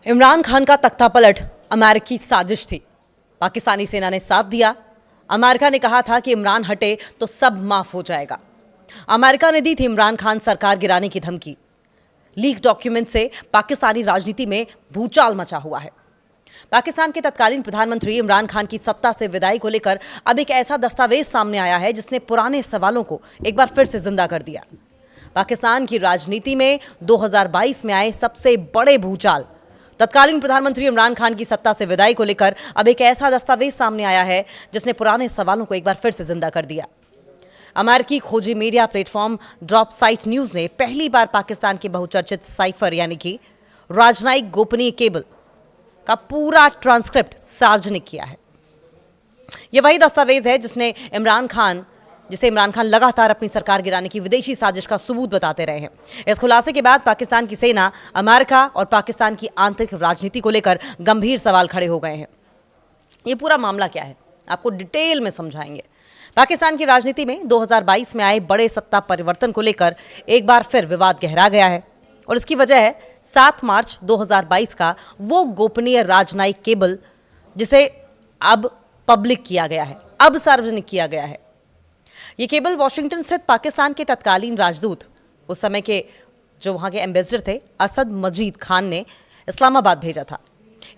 इमरान खान का तख्तापलट अमेरिकी साजिश थी। पाकिस्तानी सेना ने साथ दिया। अमेरिका ने कहा था कि इमरान हटे तो सब माफ हो जाएगा। अमेरिका ने दी थी इमरान खान सरकार गिराने की धमकी। लीक डॉक्यूमेंट से पाकिस्तानी राजनीति में भूचाल मचा हुआ है। पाकिस्तान के तत्कालीन प्रधानमंत्री इमरान खान की सत्ता से विदाई को लेकर अब एक ऐसा दस्तावेज सामने आया है जिसने पुराने सवालों को एक बार फिर से जिंदा कर दिया। पाकिस्तान की राजनीति में 2022 में आए सबसे बड़े भूचाल, तत्कालीन प्रधानमंत्री इमरान खान की सत्ता से विदाई को लेकर अब एक ऐसा दस्तावेज सामने आया है जिसने पुराने सवालों को एक बार फिर से जिंदा कर दिया। अमेरिकी खोजी media platform drop site news ने पहली बार पाकिस्तान के बहुचर्चित साइफर यानी कि राजनयिक गोपनीय केबल का पूरा ट्रांसक्रिप्ट सार्वजनिक किया है। यह वही दस्तावेज है जिसे इमरान खान लगातार अपनी सरकार गिराने की विदेशी साजिश का सबूत बताते रहे हैं। इस खुलासे के बाद पाकिस्तान की सेना, अमेरिका और पाकिस्तान की आंतरिक राजनीति को लेकर गंभीर सवाल खड़े हो गए हैं। ये पूरा मामला क्या है, आपको डिटेल में समझाएंगे। पाकिस्तान की राजनीति में 2022 में आए बड़े सत्ता परिवर्तन को लेकर एक बार फिर विवाद गहरा गया है और इसकी वजह है 7 मार्च 2022 का वो गोपनीय राजनयिक केबल जिसे अब पब्लिक किया गया है, अब सार्वजनिक किया गया है। ये केबल वॉशिंगटन स्थित पाकिस्तान के तत्कालीन राजदूत, उस समय के जो वहाँ के एम्बेसडर थे, असद मजीद खान ने इस्लामाबाद भेजा था।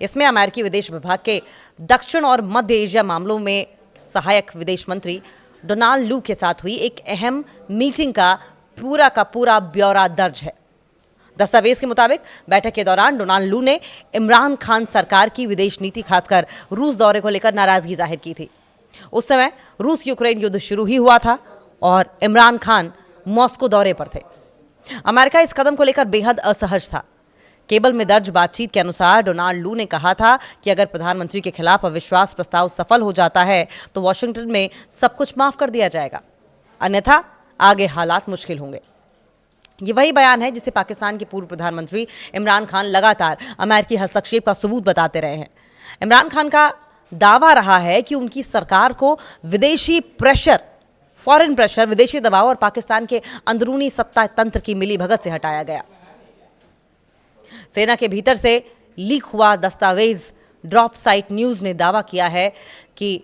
इसमें अमेरिकी विदेश विभाग के दक्षिण और मध्य एशिया मामलों में सहायक विदेश मंत्री डोनाल्ड लू के साथ हुई एक अहम मीटिंग का पूरा ब्यौरा दर्ज है। दस्तावेज के मुताबिक बैठक के दौरान डोनाल्ड लू ने इमरान खान सरकार की विदेश नीति, खासकर रूस दौरे को लेकर नाराजगी जाहिर की थी। उस समय रूस यूक्रेन युद्ध शुरू ही हुआ था और इमरान खान मॉस्को दौरे पर थे। अमेरिका इस कदम को लेकर बेहद असहज था। केबल में दर्ज बातचीत के अनुसार डोनाल्ड लू ने कहा था कि अगर प्रधानमंत्री के खिलाफ अविश्वास प्रस्ताव सफल हो जाता है तो वॉशिंगटन में सब कुछ माफ कर दिया जाएगा, अन्यथा आगे हालात मुश्किल होंगे। ये वही बयान है जिसे पाकिस्तान के पूर्व प्रधानमंत्री इमरान खान लगातार अमेरिकी हस्तक्षेप का सबूत बताते रहे हैं। इमरान खान का दावा रहा है कि उनकी सरकार को विदेशी प्रेशर, फॉरेन प्रेशर, विदेशी दबाव और पाकिस्तान के अंदरूनी सत्ता तंत्र की मिलीभगत से हटाया गया। सेना के भीतर से लीक हुआ दस्तावेज ड्रॉप साइट न्यूज ने दावा किया है कि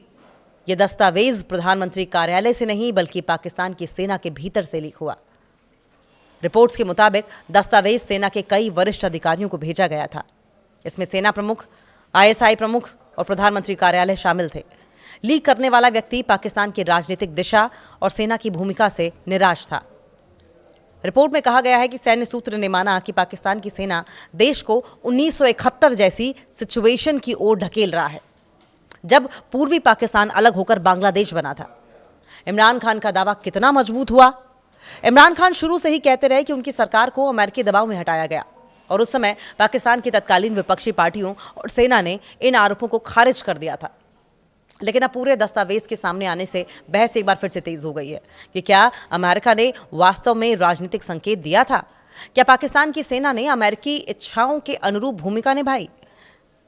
यह दस्तावेज प्रधानमंत्री कार्यालय से नहीं बल्कि पाकिस्तान की सेना के भीतर से लीक हुआ। रिपोर्ट्स के मुताबिक दस्तावेज सेना के कई वरिष्ठ अधिकारियों को भेजा गया था। इसमें सेना प्रमुख, आईएसआई प्रमुख और प्रधानमंत्री कार्यालय शामिल थे। लीक करने वाला व्यक्ति पाकिस्तान की राजनीतिक दिशा और सेना की भूमिका से निराश था। रिपोर्ट में कहा गया है कि सैन्य सूत्र ने माना कि पाकिस्तान की सेना देश को 1971 जैसी सिचुएशन की ओर ढकेल रहा है, जब पूर्वी पाकिस्तान अलग होकर बांग्लादेश बना था। इमरान खान का दावा कितना मजबूत हुआ? इमरान खान शुरू से ही कहते रहे कि उनकी सरकार को अमेरिकी दबाव में हटाया गया और उस समय पाकिस्तान की तत्कालीन विपक्षी पार्टियों और सेना ने इन आरोपों को खारिज कर दिया था। लेकिन अब पूरे दस्तावेज के सामने आने से बहस एक बार फिर से तेज हो गई है कि क्या अमेरिका ने वास्तव में राजनीतिक संकेत दिया था? क्या पाकिस्तान की सेना ने अमेरिकी इच्छाओं के अनुरूप भूमिका निभाई?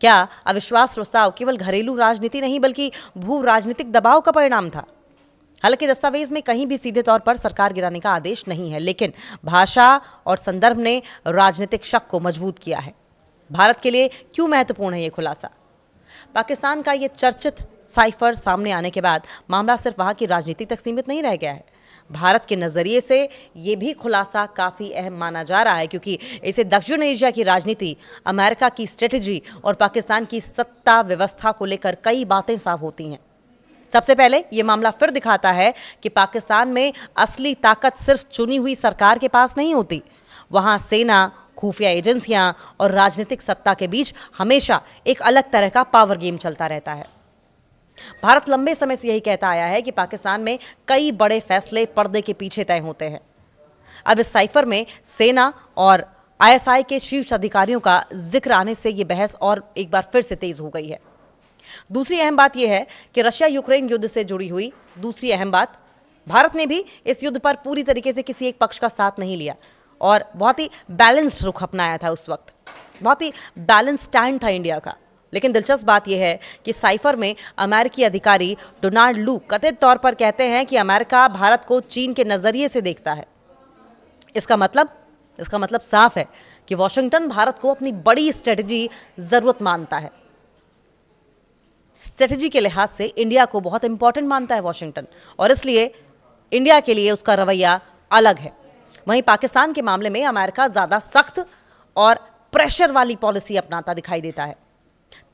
क्या अविश्वास प्रस्ताव केवल घरेलू राजनीति नहीं बल्कि भू राजनीतिक दबाव का परिणाम था? हालांकि दस्तावेज में कहीं भी सीधे तौर पर सरकार गिराने का आदेश नहीं है, लेकिन भाषा और संदर्भ ने राजनीतिक शक को मजबूत किया है। भारत के लिए क्यों महत्वपूर्ण है ये खुलासा? पाकिस्तान का ये चर्चित साइफर सामने आने के बाद मामला सिर्फ वहां की राजनीति तक सीमित नहीं रह गया है। भारत के नजरिए से ये भी खुलासा काफी अहम माना जा रहा है, क्योंकि इसे दक्षिण एशिया की राजनीति, अमेरिका की स्ट्रेटेजी और पाकिस्तान की सत्ता व्यवस्था को लेकर कई बातें साफ होती हैं। सबसे पहले ये मामला फिर दिखाता है कि पाकिस्तान में असली ताकत सिर्फ चुनी हुई सरकार के पास नहीं होती। वहां सेना, खुफिया एजेंसियां और राजनीतिक सत्ता के बीच हमेशा एक अलग तरह का पावर गेम चलता रहता है। भारत लंबे समय से यही कहता आया है कि पाकिस्तान में कई बड़े फैसले पर्दे के पीछे तय होते हैं। अब इस साइफर में सेना और आईएसआई के शीर्ष अधिकारियों का जिक्र आने से यह बहस और एक बार फिर से तेज हो गई है। दूसरी अहम बात यह है कि रशिया यूक्रेन युद्ध से जुड़ी हुई दूसरी अहम बात, भारत ने भी इस युद्ध पर पूरी तरीके से किसी एक पक्ष का साथ नहीं लिया और बहुत ही बैलेंस्ड रुख अपनाया था। उस वक्त बहुत ही बैलेंस स्टैंड था इंडिया का। लेकिन दिलचस्प बात यह है कि साइफर में अमेरिकी अधिकारी डोनाल्ड लू कथित तौर पर कहते हैं कि अमेरिका भारत को चीन के नजरिए से देखता है। इसका मतलब साफ है कि वॉशिंगटन भारत को अपनी बड़ी स्ट्रेटजी जरूरत मानता है। स्ट्रेटजी के लिहाज से इंडिया को बहुत इंपॉर्टेंट मानता है वॉशिंगटन, और इसलिए इंडिया के लिए उसका रवैया अलग है। वहीं पाकिस्तान के मामले में अमेरिका ज्यादा सख्त और प्रेशर वाली पॉलिसी अपनाता दिखाई देता है।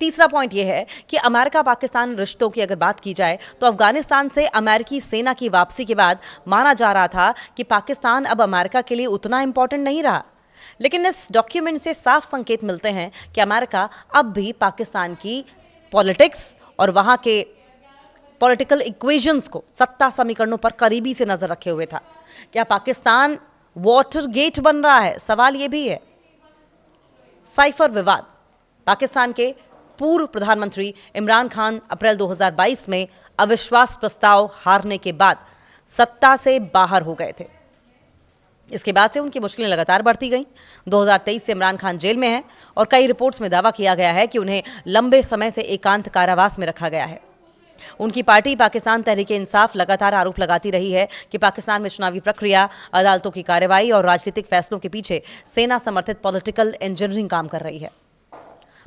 तीसरा पॉइंट यह है कि अमेरिका पाकिस्तान रिश्तों की अगर बात की जाए तो अफगानिस्तान से अमेरिकी सेना की वापसी के बाद माना जा रहा था कि पाकिस्तान अब अमेरिका के लिए उतना इंपॉर्टेंट नहीं रहा, लेकिन इस डॉक्यूमेंट से साफ संकेत मिलते हैं कि अमेरिका अब भी पाकिस्तान की पॉलिटिक्स और वहां के पॉलिटिकल इक्वेशंस को, सत्ता समीकरणों पर करीबी से नजर रखे हुए था। क्या पाकिस्तान वाटर गेट बन रहा है? सवाल यह भी है। साइफर विवाद, पाकिस्तान के पूर्व प्रधानमंत्री इमरान खान अप्रैल 2022 में अविश्वास प्रस्ताव हारने के बाद सत्ता से बाहर हो गए थे। इसके बाद से उनकी मुश्किलें लगातार बढ़ती गईं। 2023 से इमरान खान जेल में हैं और कई रिपोर्ट्स में दावा किया गया है कि उन्हें लंबे समय से एकांत कारावास में रखा गया है। उनकी पार्टी पाकिस्तान तहरीक इंसाफ लगातार आरोप लगाती रही है कि पाकिस्तान में चुनावी प्रक्रिया, अदालतों की कार्रवाई और राजनीतिक फैसलों के पीछे सेना समर्थित पॉलिटिकल इंजीनियरिंग काम कर रही है।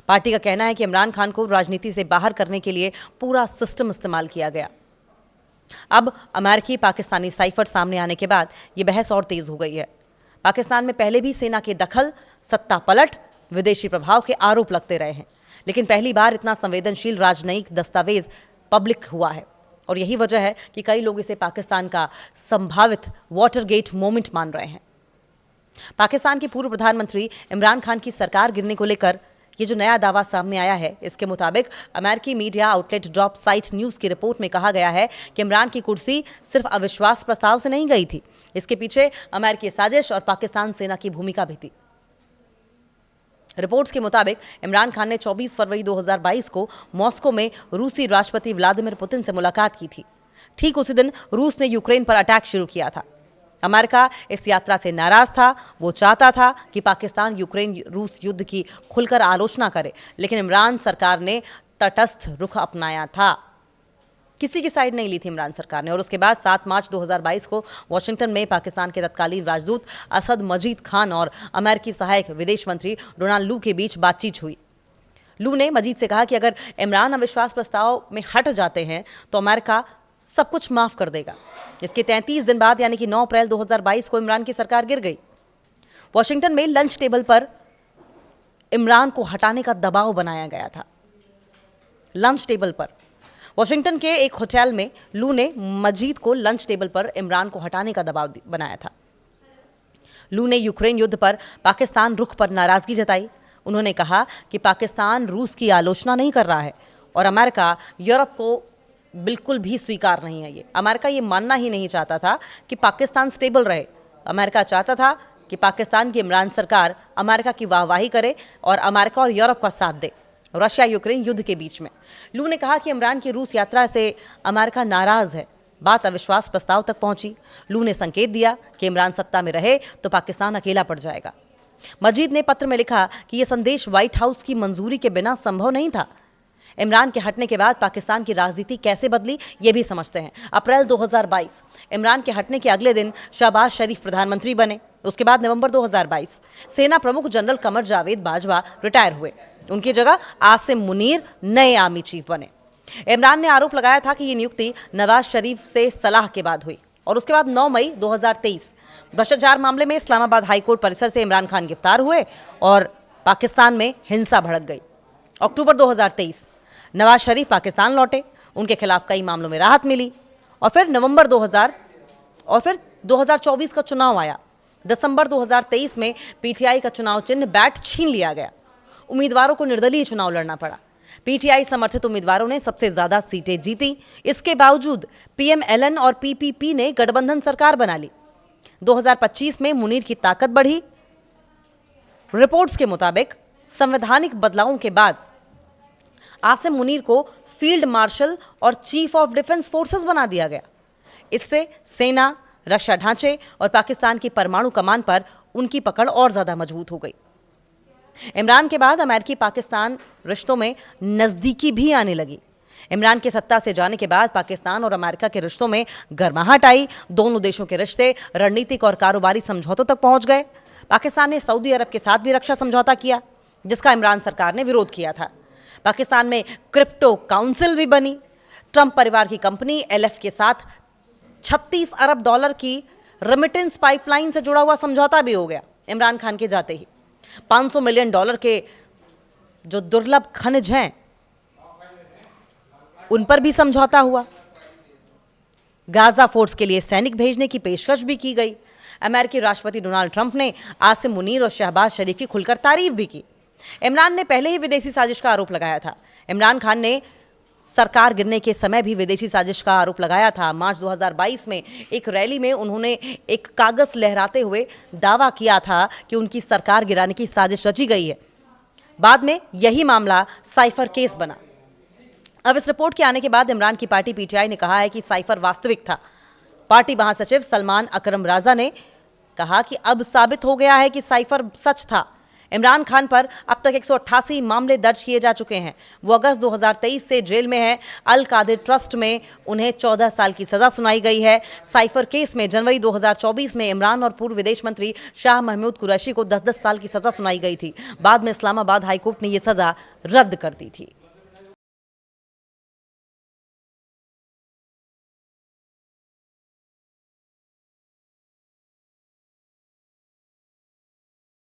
पार्टी का कहना है कि इमरान खान को राजनीति से बाहर करने के लिए पूरा सिस्टम इस्तेमाल किया गया। अब अमेरिकी पाकिस्तानी साइफर सामने आने के बाद यह बहस और तेज हो गई है। पाकिस्तान में पहले भी सेना के दखल, सत्ता पलट, विदेशी प्रभाव के आरोप लगते रहे हैं, लेकिन पहली बार इतना संवेदनशील राजनयिक दस्तावेज पब्लिक हुआ है, और यही वजह है कि कई लोग इसे पाकिस्तान का संभावित वाटरगेट मोमेंट मान रहे हैं। पाकिस्तान के पूर्व प्रधानमंत्री इमरान खान की सरकार गिरने को लेकर ये जो नया दावा सामने आया है, इसके मुताबिक अमेरिकी media outlet drop site news की रिपोर्ट में कहा गया है कि इमरान की कुर्सी सिर्फ अविश्वास प्रस्ताव से नहीं गई थी, इसके पीछे अमेरिकी साजिश और पाकिस्तान सेना की भूमिका भी थी। रिपोर्ट्स के मुताबिक इमरान खान ने 24 फरवरी 2022 को मॉस्को में रूसी राष्ट्रपति व्लादिमीर पुतिन से मुलाकात की थी। ठीक उसी दिन रूस ने यूक्रेन पर अटैक शुरू किया था। अमेरिका इस यात्रा से नाराज था। वो चाहता था कि पाकिस्तान यूक्रेन रूस युद्ध की खुलकर आलोचना करे, लेकिन इमरान सरकार ने तटस्थ रुख अपनाया था। किसी की साइड नहीं ली थी इमरान सरकार ने। और उसके बाद 7 मार्च 2022 को वॉशिंगटन में पाकिस्तान के तत्कालीन राजदूत असद मजीद खान और अमेरिकी सहायक विदेश मंत्री डोनाल्ड लू के बीच बातचीत हुई। लू ने मजीद से कहा कि अगर इमरान अविश्वास प्रस्ताव में हट जाते हैं तो अमेरिका सब कुछ माफ कर देगा। इसके 33 दिन बाद यानी कि 9 अप्रैल 2022 को इमरान की सरकार गिर गई। वॉशिंगटन में लंच टेबल पर इमरान को हटाने का दबाव बनाया गया था। लंच टेबल पर वॉशिंगटन के एक होटल में लू ने मजीद को लंच टेबल पर इमरान को हटाने का दबाव बनाया था। लू ने यूक्रेन युद्ध पर पाकिस्तान रुख पर नाराजगी जताई। उन्होंने कहा कि पाकिस्तान रूस की आलोचना नहीं कर रहा है और अमेरिका यूरोप को बिल्कुल भी स्वीकार नहीं है। ये अमेरिका ये मानना ही नहीं चाहता था कि पाकिस्तान स्टेबल रहे। अमेरिका चाहता था कि पाकिस्तान की इमरान सरकार अमेरिका की वाहवाही करे और अमेरिका और यूरोप का साथ दे रशिया यूक्रेन युद्ध के बीच में। लू ने कहा कि इमरान की रूस यात्रा से अमेरिका नाराज है। बात अविश्वास प्रस्ताव तक पहुंची। लू ने संकेत दिया कि इमरान सत्ता में रहे तो पाकिस्तान अकेला पड़ जाएगा। मजीद ने पत्र में लिखा कि यह संदेश व्हाइट हाउस की मंजूरी के बिना संभव नहीं था। इमरान के हटने के बाद पाकिस्तान की राजनीति कैसे बदली, ये भी समझते हैं। अप्रैल 2022 इमरान के हटने के अगले दिन शहबाज शरीफ प्रधानमंत्री बने। उसके बाद नवंबर 2022 सेना प्रमुख जनरल कमर जावेद बाजवा रिटायर हुए। उनकी जगह आसिम मुनीर नए आर्मी चीफ बने। इमरान ने आरोप लगाया था कि ये नियुक्ति नवाज शरीफ से सलाह के बाद हुई। और उसके बाद 9 मई 2023 भ्रष्टाचार मामले में इस्लामाबाद हाईकोर्ट परिसर से इमरान खान गिरफ्तार हुए और पाकिस्तान में हिंसा भड़क गई। अक्टूबर 2023 नवाज शरीफ पाकिस्तान लौटे। उनके खिलाफ कई मामलों में राहत मिली। और फिर 2024 का चुनाव आया। दिसंबर 2023 में पीटीआई का चुनाव चिन्ह बैट छीन लिया गया। उम्मीदवारों को निर्दलीय चुनाव लड़ना पड़ा। पीटीआई समर्थित उम्मीदवारों ने सबसे ज्यादा सीटें जीती। इसके बावजूद पीएमएलएन और पीपीपी ने गठबंधन सरकार बना ली। 2025 में मुनीर की ताकत बढ़ी। रिपोर्ट्स के मुताबिक संवैधानिक बदलावों के बाद आसिम मुनीर को फील्ड मार्शल और चीफ ऑफ डिफेंस फोर्सेस बना दिया गया। इससे सेना, रक्षा ढांचे और पाकिस्तान की परमाणु कमान पर उनकी पकड़ और ज्यादा मजबूत हो गई। इमरान के बाद अमेरिकी पाकिस्तान रिश्तों में नजदीकी भी आने लगी। इमरान के सत्ता से जाने के बाद पाकिस्तान और अमेरिका के रिश्तों में गर्माहट आई। दोनों देशों के रिश्ते रणनीतिक और कारोबारी समझौतों तक पहुंच गए। पाकिस्तान ने सऊदी अरब के साथ भी रक्षा समझौता किया, जिसका इमरान सरकार ने विरोध किया था। पाकिस्तान में क्रिप्टो काउंसिल भी बनी। ट्रंप परिवार की कंपनी एलएफ के साथ 36 अरब डॉलर की रेमिटेंस पाइपलाइन से जुड़ा हुआ समझौता भी हो गया इमरान खान के जाते ही। 500 मिलियन डॉलर के जो दुर्लभ खनिज हैं उन पर भी समझौता हुआ। गाजा फोर्स के लिए सैनिक भेजने की पेशकश भी की गई। अमेरिकी राष्ट्रपति डोनाल्ड ट्रंप ने आसिम मुनीर और शहबाज शरीफ की खुलकर तारीफ भी की। इमरान ने पहले ही विदेशी साजिश का आरोप लगाया था। इमरान खान ने सरकार गिरने के समय भी विदेशी साजिश का आरोप लगाया था। मार्च 2022 में एक रैली में उन्होंने एक कागज लहराते हुए दावा किया था कि उनकी सरकार गिराने की साजिश रची गई है। बाद में यही मामला साइफर केस बना। अब इस रिपोर्ट के आने के बाद इमरान की पार्टी पीटीआई ने कहा है कि साइफर वास्तविक था। पार्टी महासचिव सलमान अकरम राजा ने कहा कि अब साबित हो गया है कि साइफर सच था। इमरान खान पर अब तक 188 मामले दर्ज किए जा चुके हैं। वो अगस्त 2023 से जेल में है। अल कादिर ट्रस्ट में उन्हें 14 साल की सजा सुनाई गई है। साइफर केस में जनवरी 2024 में इमरान और पूर्व विदेश मंत्री शाह महमूद कुरैशी को 10-10 साल की सजा सुनाई गई थी। बाद में इस्लामाबाद हाईकोर्ट ने यह सजा रद्द कर दी थी।